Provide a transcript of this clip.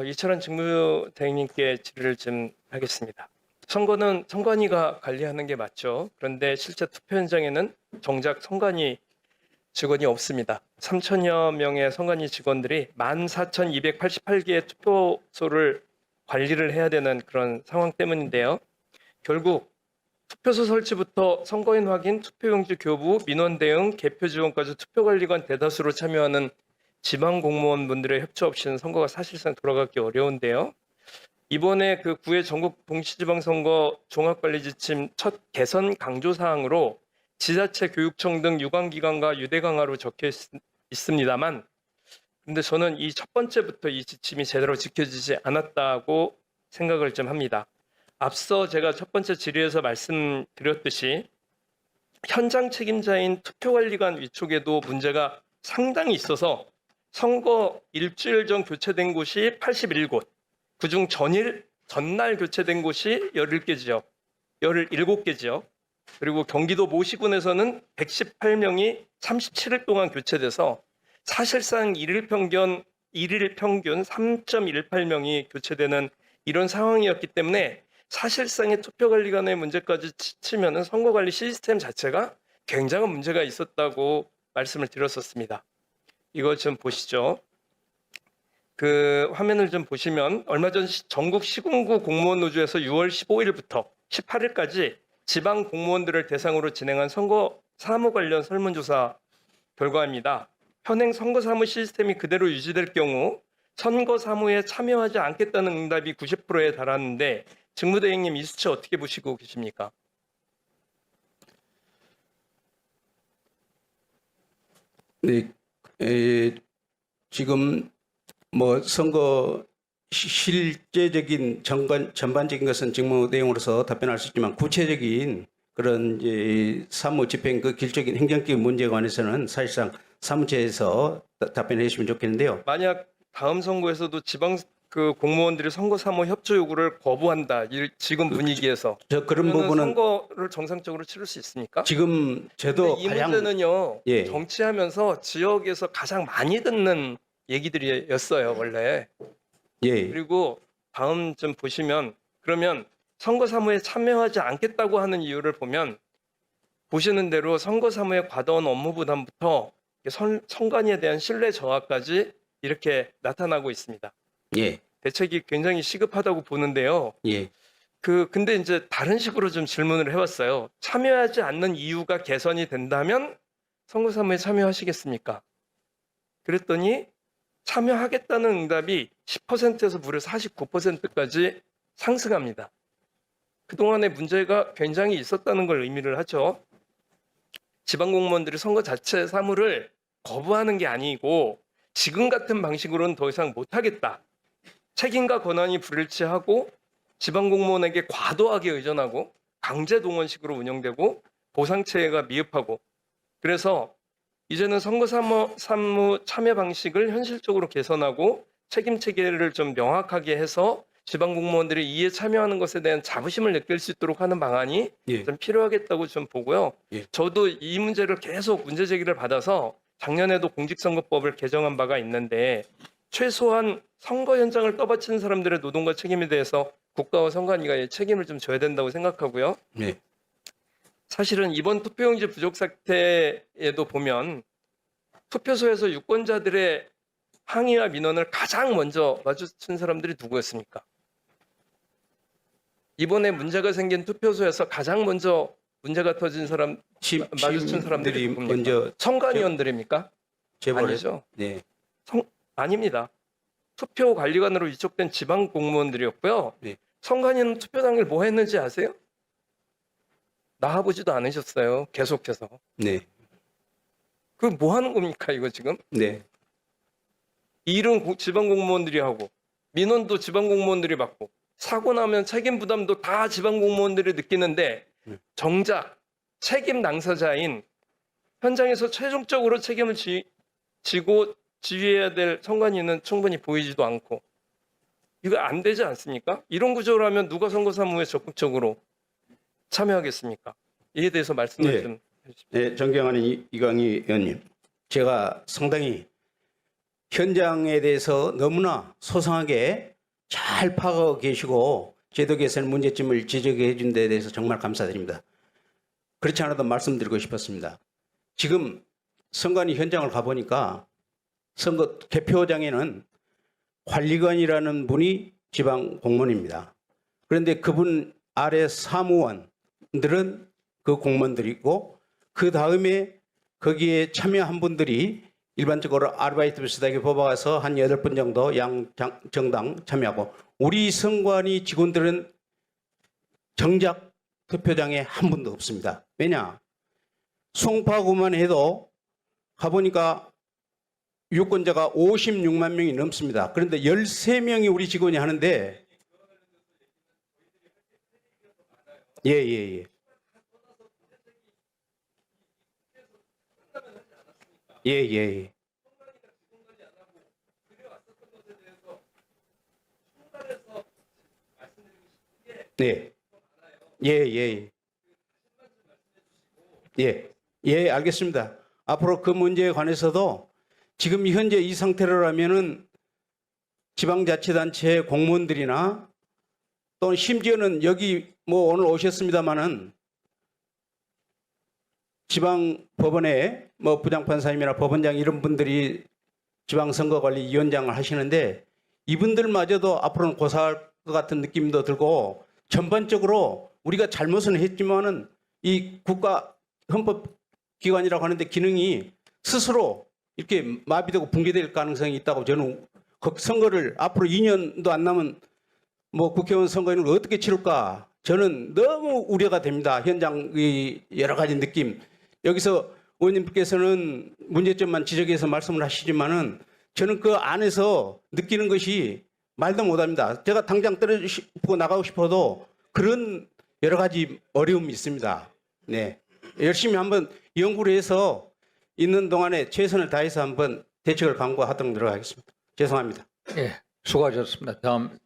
이철환 직무대행님께 질의를 좀 하겠습니다. 선거는 선관위가 관리하는 게 맞죠. 그런데 실제 투표 현장에는 정작 선관위 직원이 없습니다. 3천여 명의 선관위 직원들이 14,288개의 투표소를 관리를 해야 되는 그런 상황 때문인데요. 결국 투표소 설치부터 선거인 확인, 투표용지 교부, 민원 대응, 개표 지원까지 투표관리관 대다수로 참여하는 지방 공무원분들의 협조 없이는 선거가 사실상 돌아가기 어려운데요. 이번에 그 9회 전국 동시지방선거 종합관리지침 첫 개선 강조 사항으로 지자체, 교육청 등 유관기관과 유대강화로 적혀 있습니다만, 근데 저는 이 첫 번째부터 이 지침이 제대로 지켜지지 않았다고 생각을 좀 합니다. 앞서 제가 첫 번째 질의에서 말씀드렸듯이 현장 책임자인 투표관리관 위촉에도 문제가 상당히 있어서 선거 일주일 전 교체된 곳이 81곳, 그중 전날 교체된 곳이 17개 지역, 17개 지역, 그리고 경기도 모시군에서는 118명이 37일 동안 교체돼서 사실상 일일 평균 3.18명이 교체되는 이런 상황이었기 때문에 사실상의 투표관리관의 문제까지 치면 선거관리 시스템 자체가 굉장한 문제가 있었다고 말씀을 드렸었습니다. 이거 좀 보시죠. 그 화면을 좀 보시면 얼마 전 전국 시군구 공무원 노조에서 6월 15일부터 18일까지 지방 공무원들을 대상으로 진행한 선거 사무 관련 설문조사 결과입니다. 현행 선거사무 시스템이 그대로 유지될 경우 선거사무에 참여하지 않겠다는 응답이 90%에 달하는데 직무대행님 이 수치 어떻게 보시고 계십니까? 네, 지금 뭐 선거 실제적인 전반적인 것은 직무 내용으로서 답변할 수 있지만 구체적인 그런 이제 사무 집행 그 길적인 행정적 문제에 관해서는 사실상 사무처에서 답변해 주시면 좋겠는데요. 만약 다음 선거에서도 지방 그 공무원들이 선거 사무 협조 요구를 거부한다. 지금 분위기에서 그런 부분은 선거를 정상적으로 치를 수 있습니까? 지금 제도 이 문제는요. 예. 정치하면서 지역에서 가장 많이 듣는 얘기들이었어요, 원래. 예. 그리고 다음 좀 보시면 그러면 선거 사무에 참여하지 않겠다고 하는 이유를 보면 보시는 대로 선거 사무의 과도한 업무 부담부터 선관위에 대한 신뢰 저하까지 이렇게 나타나고 있습니다. 예. 대책이 굉장히 시급하다고 보는데요. 예. 근데 이제 다른 식으로 좀 질문을 해봤어요. 참여하지 않는 이유가 개선이 된다면 선거사무에 참여하시겠습니까? 그랬더니 참여하겠다는 응답이 10%에서 무려 49%까지 상승합니다. 그동안의 문제가 굉장히 있었다는 걸 의미를 하죠. 지방공무원들이 선거 자체 사무를 거부하는 게 아니고 지금 같은 방식으로는 더 이상 못하겠다. 책임과 권한이 불일치하고 지방공무원에게 과도하게 의존하고 강제동원식으로 운영되고 보상체계가 미흡하고 그래서 이제는 선거사무 참여 방식을 현실적으로 개선하고 책임체계를 좀 명확하게 해서 지방공무원들이 이에 참여하는 것에 대한 자부심을 느낄 수 있도록 하는 방안이 예. 좀 필요하겠다고 좀 보고요. 예. 저도 이 문제를 계속 문제 제기를 받아서 작년에도 공직선거법을 개정한 바가 있는데 최소한 선거 현장을 떠받치는 사람들의 노동과 책임에 대해서 국가와 선관위가 책임을 좀 져야 된다고 생각하고요. 예. 사실은 이번 투표용지 부족 사태에도 보면 투표소에서 유권자들의 항의와 민원을 가장 먼저 마주친 사람들이 누구였습니까? 이번에 문제가 생긴 투표소에서 가장 먼저 문제가 터진 사람 마주친 사람들이 누굽니까? 먼저 선관위원들입니까? 제보를 아니죠. 네. 아닙니다. 투표 관리관으로 위촉된 지방 공무원들이었고요. 네. 선관위는 투표 당일 뭐 했는지 아세요? 나와보지도 않으셨어요. 계속해서. 네. 그 뭐 하는 겁니까 이거 지금? 네. 일은 지방 공무원들이 하고 민원도 지방 공무원들이 받고 사고 나면 책임 부담도 다 지방 공무원들이 느끼는데 정작 책임 당사자인 현장에서 최종적으로 책임을 지고 지휘해야 될 선관위는 충분히 보이지도 않고 이거 안 되지 않습니까? 이런 구조라면 누가 선거사무에 적극적으로 참여하겠습니까? 이에 대해서 말씀을 네. 좀 해주십시오. 네, 존경하는 이광희 의원님, 제가 상당히 현장에 대해서 너무나 소상하게 잘 파악하고 계시고 제도 개선 문제점을 지적해 준 데 대해서 정말 감사드립니다. 그렇지 않아도 말씀드리고 싶었습니다. 지금 선관위 현장을 가보니까 선거 개표장에는 관리관이라는 분이 지방 공무원입니다. 그런데 그분 아래 사무원들은 그 공무원들이고 그 다음에 거기에 참여한 분들이 일반적으로 아르바이트 비슷하게 뽑아가서 한 8분 정도 양 정당 참여하고 우리 선관위 직원들은 정작 투표장에 한 분도 없습니다. 왜냐? 송파구만 해도 가보니까 유권자가 56만 명이 넘습니다. 그런데 13명이 우리 직원이 하는데 예. 예. 네. 예, 알겠습니다. 앞으로 그 문제에 관해서도 지금 현재 이 상태로라면은 지방자치단체 공무원들이나 또 심지어는 여기 뭐 오늘 오셨습니다마는 지방법원에 뭐 부장판사님이나 법원장 이런 분들이 지방선거관리위원장을 하시는데 이분들마저도 앞으로는 고사할 것 같은 느낌도 들고 전반적으로 우리가 잘못은 했지만은 이 국가 헌법기관이라고 하는데 기능이 스스로 이렇게 마비되고 붕괴될 가능성이 있다고 저는 선거를 앞으로 2년도 안 남은 뭐 국회의원 선거를 어떻게 치를까 저는 너무 우려가 됩니다. 현장의 여러 가지 느낌. 여기서 의원님께서는 문제점만 지적해서 말씀을 하시지만은 저는 그 안에서 느끼는 것이 말도 못합니다. 제가 당장 떨어지고 나가고 싶어도 그런 여러 가지 어려움이 있습니다. 네, 열심히 한번 연구를 해서 있는 동안에 최선을 다해서 한번 대책을 강구하도록 노력하겠습니다. 죄송합니다. 예, 수고하셨습니다. 다음